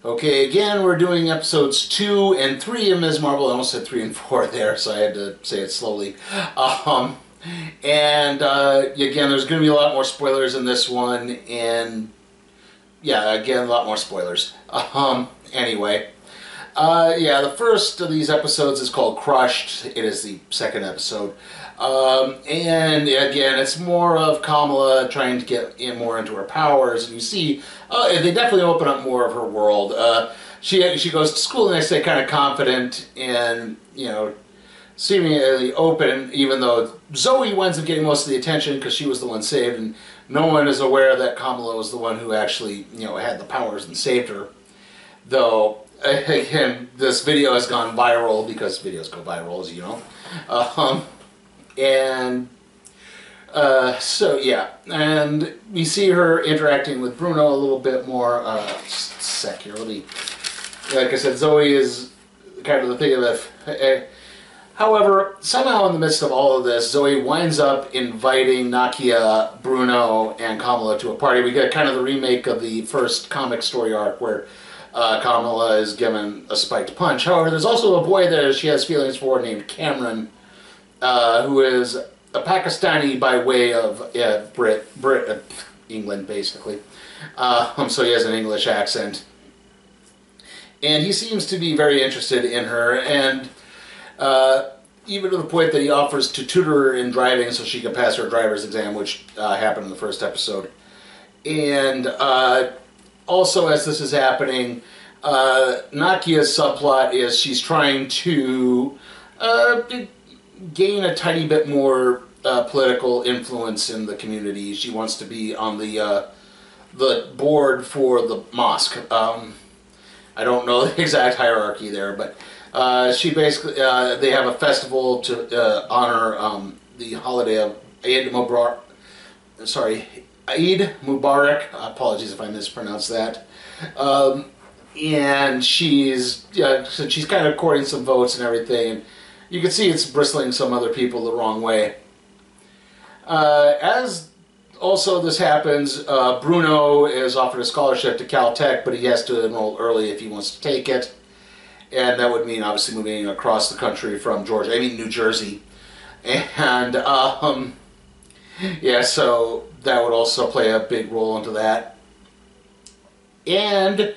Okay, again, we're doing episodes 2 and 3 of Ms. Marvel. I almost said 3 and 4 there, so I had to say it slowly. Again, there's going to be a lot more spoilers in this one, and yeah, again, a lot more spoilers. Anyway, the first of these episodes is called Crushed. It is the second episode. And again, it's more of Kamala trying to get more into her powers, and you see, they definitely open up more of her world. She goes to school, and they say kind of confident and, seemingly open, even though Zoe winds up getting most of the attention because she was the one saved, and no one is aware that Kamala was the one who actually, had the powers and saved her. Though, again, this video has gone viral because videos go viral, as you know. And we see her interacting with Bruno a little bit more secularly. Like I said, Zoe is kind of the thing of it. However, somehow in the midst of all of this, Zoe winds up inviting Nakia, Bruno, and Kamala to a party. We get kind of the remake of the first comic story arc where Kamala is given a spiked punch. However, there's also a boy there she has feelings for named Cameron, who is a Pakistani by way of England, basically. So he has an English accent. And he seems to be very interested in her, and even to the point that he offers to tutor her in driving so she can pass her driver's exam, which happened in the first episode. And also, as this is happening, Nakia's subplot is she's trying to gain a tiny bit more political influence in the community. She wants to be on the board for the mosque. I don't know the exact hierarchy there, but she basically they have a festival to honor the holiday of Eid Mubarak. Eid Mubarak. Apologies if I mispronounced that. And she's kind of courting some votes and everything. And you can see it's bristling some other people the wrong way. As also this happens, Bruno is offered a scholarship to Caltech, but he has to enroll early if he wants to take it. And that would mean obviously moving across the country from New Jersey. And so that would also play a big role into that. And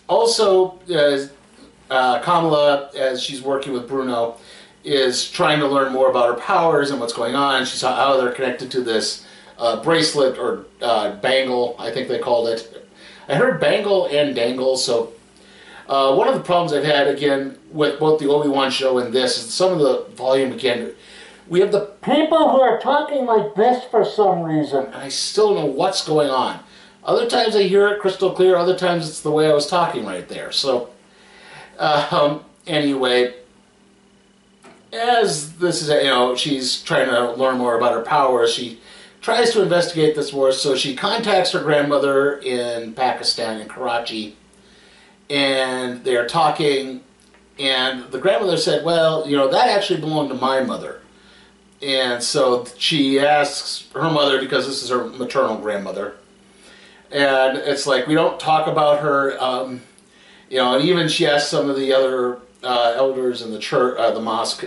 also, Kamala, as she's working with Bruno, is trying to learn more about her powers and what's going on. She saw how they're connected to this bracelet or bangle, I think they called it. I heard bangle and dangle, so one of the problems I've had, again, with both the Obi-Wan show and this is some of the volume, again. We have the people who are talking like this for some reason, and I still don't know what's going on. Other times I hear it crystal clear, other times it's the way I was talking right there. So, anyway, as this is, she's trying to learn more about her powers, she tries to investigate this more, so she contacts her grandmother in Pakistan, in Karachi, and they're talking, and the grandmother said, well, that actually belonged to my mother. And so she asks her mother, because this is her maternal grandmother, and it's like, we don't talk about her, and even she asked some of the other elders in the church, the mosque,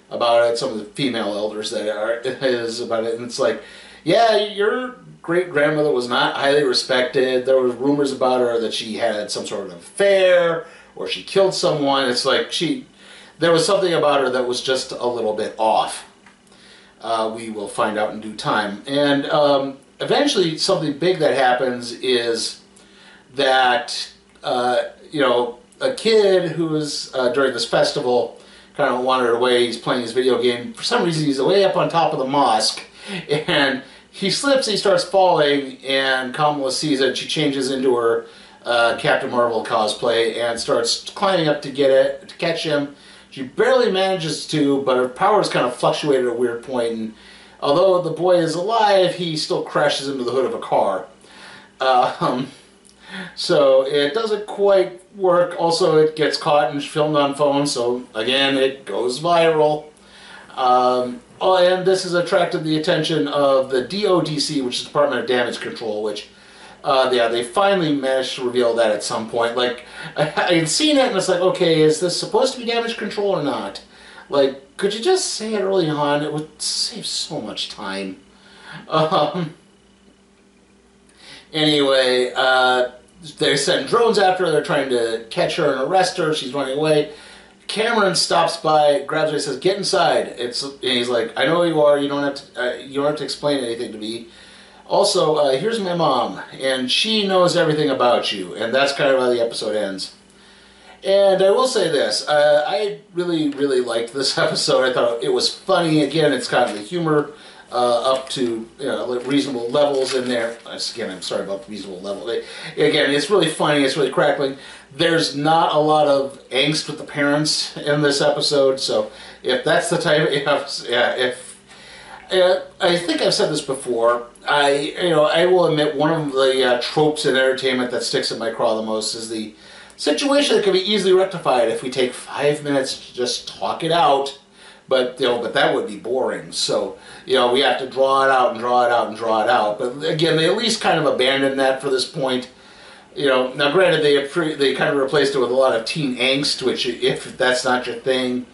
about it, some of the female elders that is about it, and it's like, yeah, your great-grandmother was not highly respected. There was rumors about her that she had some sort of affair, or she killed someone. It's like there was something about her that was just a little bit off. We will find out in due time. And eventually, something big that happens is that, a kid who was, during this festival, kind of wandered away. He's playing his video game. For some reason, he's way up on top of the mosque, and he slips, he starts falling, and Kamala sees it. She changes into her Captain Marvel cosplay and starts climbing up to catch him. She barely manages to, but her powers kind of fluctuate at a weird point, and although the boy is alive, he still crashes into the hood of a car. So it doesn't quite work. Also, it gets caught and filmed on phone, so again, it goes viral. And this has attracted the attention of the DODC, which is Department of Damage Control, which Yeah, they finally managed to reveal that at some point. Like, I had seen it and it's like, okay, is this supposed to be damage control or not? Like, could you just say it early on? It would save so much time. Anyway, they send drones after her. They're trying to catch her and arrest her. She's running away. Cameron stops by, grabs her, and says, "Get inside." And he's like, "I know who you are. You don't have to explain anything to me. Also, here's my mom, and she knows everything about you." And that's kind of how the episode ends. And I will say this, I really, really liked this episode. I thought it was funny. Again, it's kind of the humor up to reasonable levels in there. Again, I'm sorry about the reasonable level. Again, it's really funny. It's really crackling. There's not a lot of angst with the parents in this episode. So if that's the type, I think I've said this before. I will admit one of the tropes in entertainment that sticks in my craw the most is the situation that can be easily rectified if we take 5 minutes to just talk it out. But that would be boring. So we have to draw it out and draw it out and draw it out. But again, they at least kind of abandoned that for this point. Now granted, they kind of replaced it with a lot of teen angst, which if that's not your thing,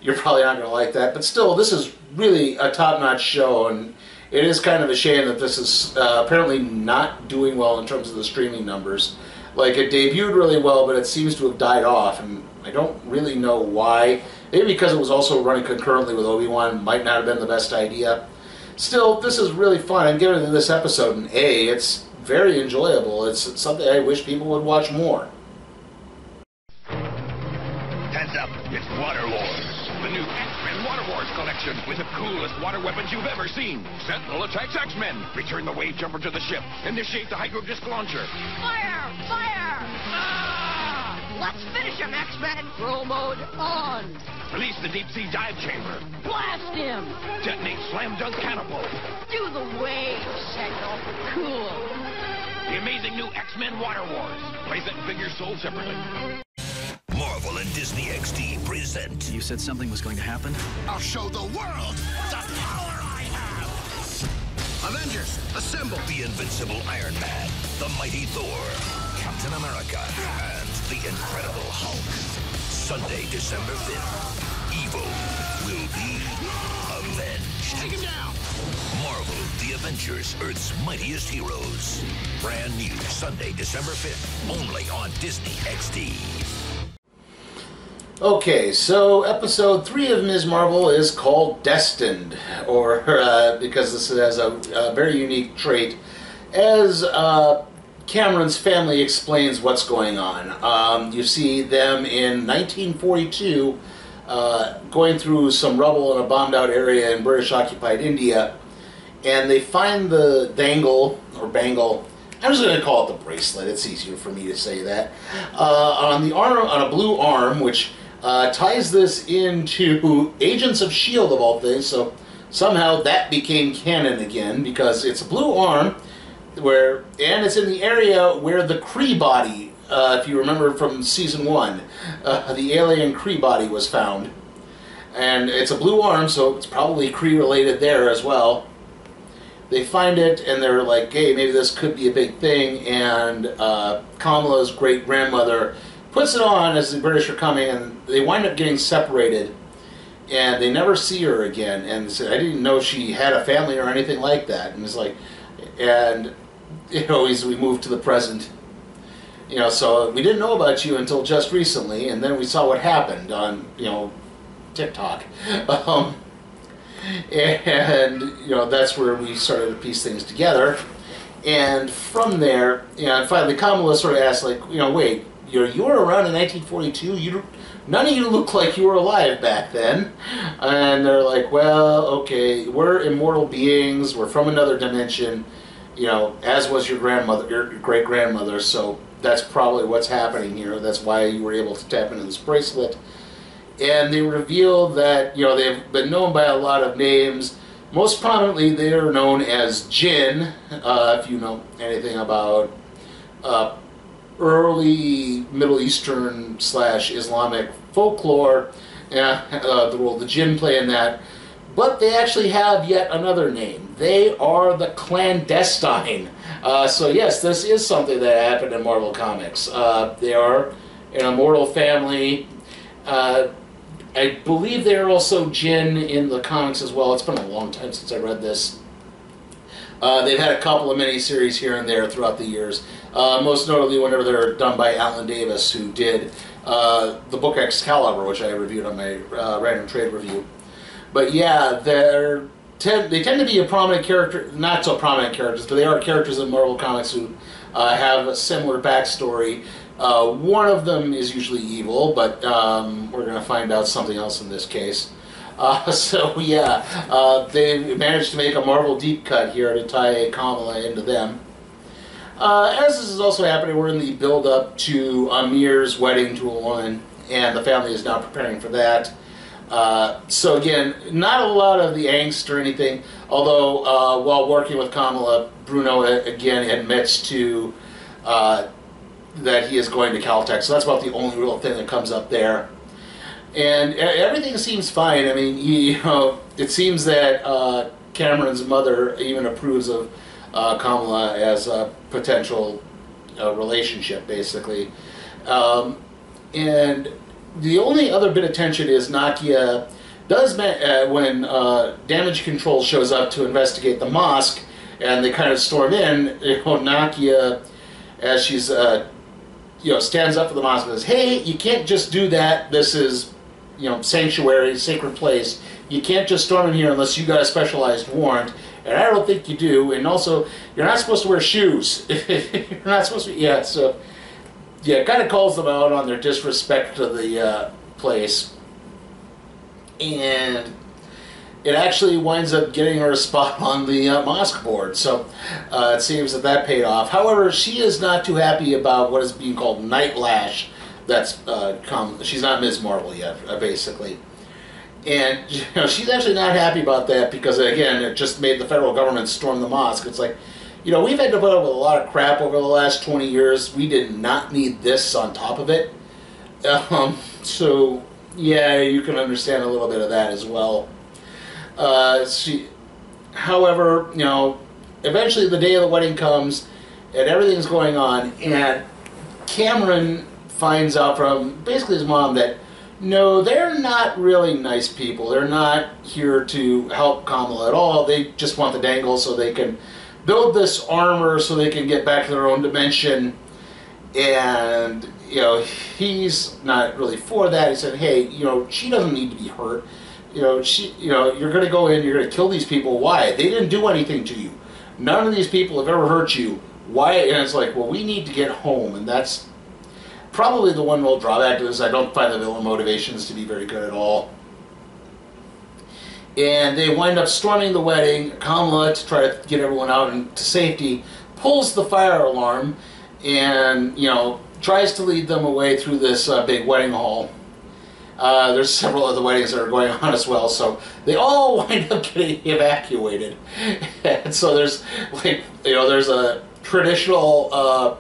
you're probably not going to like that. But still, this is really a top-notch show, and it is kind of a shame that this is apparently not doing well in terms of the streaming numbers. Like, it debuted really well, but it seems to have died off, and I don't really know why. Maybe because it was also running concurrently with Obi-Wan, might not have been the best idea. Still, this is really fun. I'm giving this episode an A. It's very enjoyable. It's something I wish people would watch more. Heads up, it's Water Wars. The new XMen Water Wars collection with the coolest water weapons you've ever seen. Sentinel attacks XMen. Return the wave jumper to the ship. Initiate the hydro disc launcher. Fire! Fire! Ah! Let's finish him, XMen! Roll mode on! Release the deep sea dive chamber. Blast him! Detonate slam dunk catapult. Do the wave signal. Cool. The amazing new XMen Water Wars. Playset and figures sold separately. Marvel and Disney XD present. You said something was going to happen? I'll show the world the power I have. Avengers, assemble. The Invincible Iron Man, the Mighty Thor, Captain America, and the Incredible Hulk. Sunday, December 5th. Evil will be avenged. Take him down. Marvel, the Avengers, Earth's mightiest heroes. Brand new Sunday, December 5th. Only on Disney XD. Okay, so episode 3 of Ms. Marvel is called Destined, or because this has a very unique trait. As Cameron's family explains what's going on. You see them in 1942 going through some rubble in a bombed-out area in British-occupied India, and they find the dangle, or bangle, I'm just going to call it the bracelet, it's easier for me to say that, on the arm, on a blue arm, which ties this into Agents of S.H.I.E.L.D. of all things, so somehow that became canon again, because it's a blue arm, and it's in the area where the Kree body, if you remember from season 1, the alien Kree body was found. And it's a blue arm, so it's probably Kree related there as well. They find it, and they're like, hey, maybe this could be a big thing, and Kamala's great-grandmother puts it on as the British are coming, and they wind up getting separated, and they never see her again, and they said, I didn't know she had a family or anything like that, and it's like, and, as we move to the present, so we didn't know about you until just recently, and then we saw what happened on, TikTok, and, that's where we started to piece things together, and from there, finally Kamala sort of asked, like, wait, you were around in 1942, none of you look like you were alive back then, and they're like, well, okay, we're immortal beings, we're from another dimension, as was your grandmother, your great-grandmother, so that's probably what's happening here, that's why you were able to tap into this bracelet. And they reveal that, they've been known by a lot of names. Most prominently, they are known as Jinn, if you know anything about early Middle Eastern / Islamic folklore, the role the Jinn play in that. But they actually have yet another name. They are the Clandestine. So yes, this is something that happened in Marvel Comics. They are an immortal family. I believe they're also Jinn in the comics as well. It's been a long time since I read this. They've had a couple of miniseries here and there throughout the years. Most notably whenever they're done by Alan Davis, who did the book Excalibur, which I reviewed on my Random Trade review. But yeah, they tend to be a prominent character, not so prominent characters, but they are characters in Marvel Comics who have a similar backstory. One of them is usually evil, but we're going to find out something else in this case. So yeah, they managed to make a Marvel deep cut here to tie Kamala into them. As this is also happening, we're in the build-up to Amir's wedding to a woman, and the family is now preparing for that. So again, not a lot of the angst or anything, although while working with Kamala, Bruno again admits to that he is going to Caltech, so that's about the only real thing that comes up there. And everything seems fine. I mean, it seems that Cameron's mother even approves of Kamala as a potential relationship, basically. And the only other bit of tension is Nakia does, when Damage Control shows up to investigate the mosque, and they kind of storm in, Nakia, as she's, stands up for the mosque and says, hey, you can't just do that. This is, sanctuary, sacred place. You can't just storm in here unless you got a specialized warrant, and I don't think you do. And also, you're not supposed to wear shoes. You're not supposed to, yeah, so... yeah, it kind of calls them out on their disrespect to the place. And it actually winds up getting her a spot on the mosque board. So it seems that paid off. However, she is not too happy about what is being called Night Lash. That's she's not Ms. Marvel yet, basically. And she's actually not happy about that because, again, it just made the federal government storm the mosque. It's like, we've had to put up with a lot of crap over the last 20 years. We did not need this on top of it. So, yeah, you can understand a little bit of that as well. However, eventually the day of the wedding comes, and everything's going on, and Cameron finds out from basically his mom that, no, they're not really nice people. They're not here to help Kamala at all. They just want the dangle so they can build this armor so they can get back to their own dimension. And he's not really for that. He said, hey, she doesn't need to be hurt. You're going to go in, you're going to kill these people. Why? They didn't do anything to you. None of these people have ever hurt you. Why? And it's like, well, we need to get home. And that's probably the one real drawback to this. I don't find the villain motivations to be very good at all. And they wind up storming the wedding. Kamala, to try to get everyone out into safety, pulls the fire alarm and, tries to lead them away through this big wedding hall. There's several other weddings that are going on as well, so they all wind up getting evacuated. And so there's, there's a traditional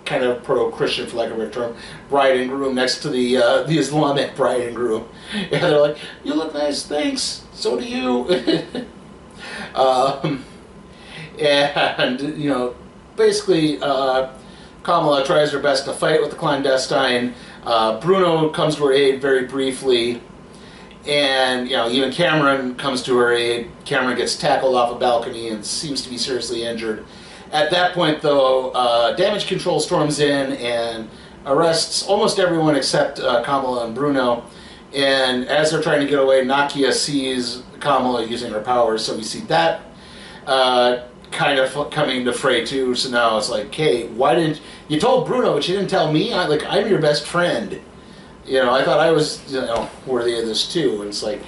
kind of proto-Christian, for lack of a better term, bride and groom next to the Islamic bride and groom. And they're like, you look nice, thanks, so do you. And, basically, Kamala tries her best to fight with the Clandestine. Bruno comes to her aid very briefly. And, even Cameron comes to her aid. Cameron gets tackled off a balcony and seems to be seriously injured. At that point, though, Damage Control storms in and arrests almost everyone except Kamala and Bruno. And as they're trying to get away, Nakia sees Kamala using her powers, so we see that kind of coming to fray too. So now it's like, hey, why didn't you told Bruno, but you didn't tell me? I'm your best friend. I thought I was worthy of this too. And it's like,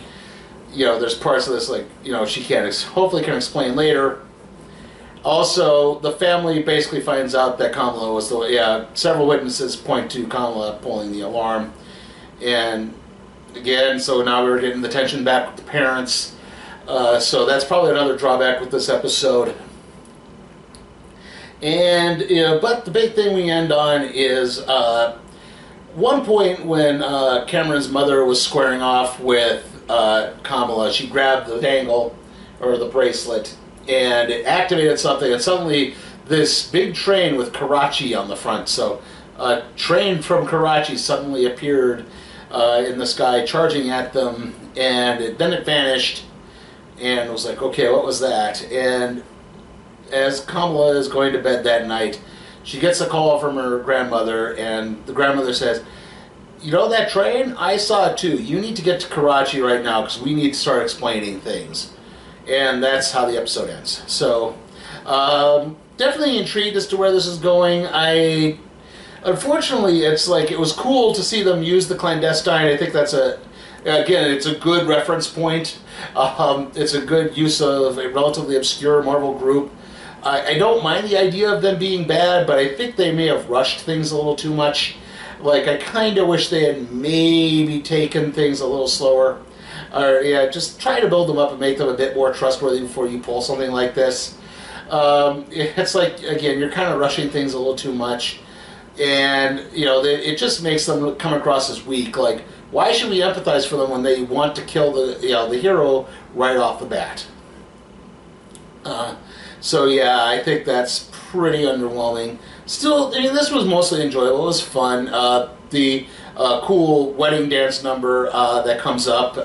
there's parts of this like she can't hopefully can explain later. Also, the family basically finds out that Kamala was several witnesses point to Kamala pulling the alarm. And again, so now we're getting the tension back with the parents. So that's probably another drawback with this episode. And, but the big thing we end on is one point when Cameron's mother was squaring off with Kamala. She grabbed the dangle, or the bracelet, and it activated something, and suddenly this big train with Karachi on the front. So a train from Karachi suddenly appeared in the sky, charging at them, and then it vanished, and was like, okay, what was that? And as Kamala is going to bed that night, she gets a call from her grandmother, and the grandmother says, you know that train? I saw it too. You need to get to Karachi right now because we need to start explaining things. And that's how the episode ends. So, definitely intrigued as to where this is going. Unfortunately, it's like, it was cool to see them use the Clandestine. I think that's again, it's a good reference point. It's a good use of a relatively obscure Marvel group. I don't mind the idea of them being bad, but I think they may have rushed things a little too much. Like, I kind of wish they had maybe taken things a little slower. Or, yeah, just try to build them up and make them a bit more trustworthy before you pull something like this. It's like, again, you're kind of rushing things a little too much. And, you know, it just makes them come across as weak. Like, why should we empathize for them when they want to kill the hero right off the bat? So yeah, I think that's pretty underwhelming. Still, I mean, this was mostly enjoyable. It was fun. The cool wedding dance number that comes up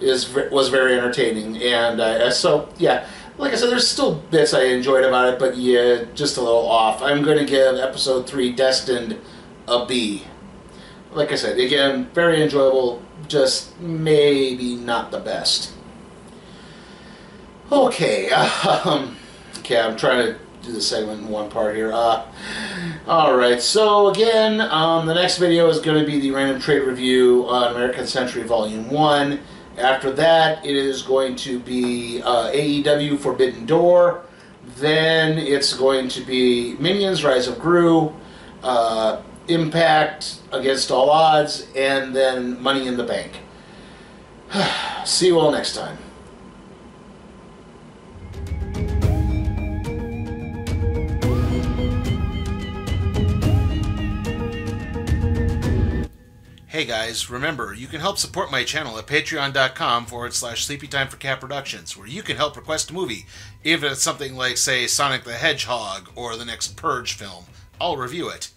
was very entertaining. And so yeah, like I said, there's still bits I enjoyed about it, but yeah, just a little off. I'm going to give episode 3, Destined, a B. Like I said, again, very enjoyable, just maybe not the best. Okay, okay, I'm trying to do the segment in one part here. Alright, so again, the next video is going to be the random trade review on American Century Volume 1. After that, it is going to be AEW Forbidden Door. Then it's going to be Minions Rise of Gru, Impact Against All Odds, and then Money in the Bank. See you all next time. Hey guys, remember, you can help support my channel at patreon.com/SleepyTimeForCat Productions, where you can help request a movie, even if it's something like, say, Sonic the Hedgehog or the next Purge film. I'll review it.